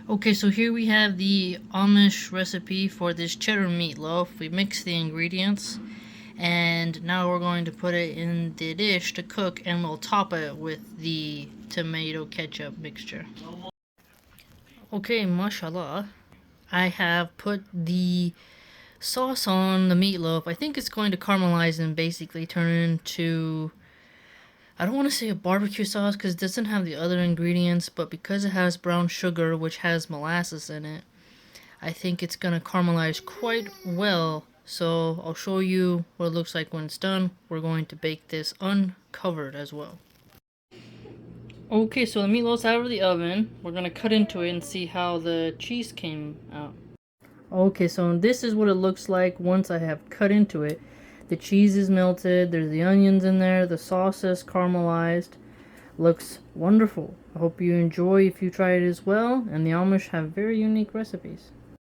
Okay, so here we have the Amish recipe for this cheddar meatloaf. We mix the ingredients, and now we're going to put it in the dish to cook, and we'll top it with the tomato ketchup mixture. Okay, mashallah, I have put the sauce on the meatloaf. I think it's going to caramelize and basically turn into, I don't want to say a barbecue sauce because it doesn't have the other ingredients, but because it has brown sugar, which has molasses in it, I think it's gonna caramelize quite well. So I'll show you what it looks like when it's done. We're going to bake this uncovered as well. Okay, so the meatloaf's out of the oven. We're gonna cut into it and see how the cheese came out. Okay, so this is what it looks like once I have cut into it. The cheese is melted, there's the onions in there, the sauce is caramelized. Looks wonderful. I hope you enjoy if you try it as well, and the Amish have very unique recipes.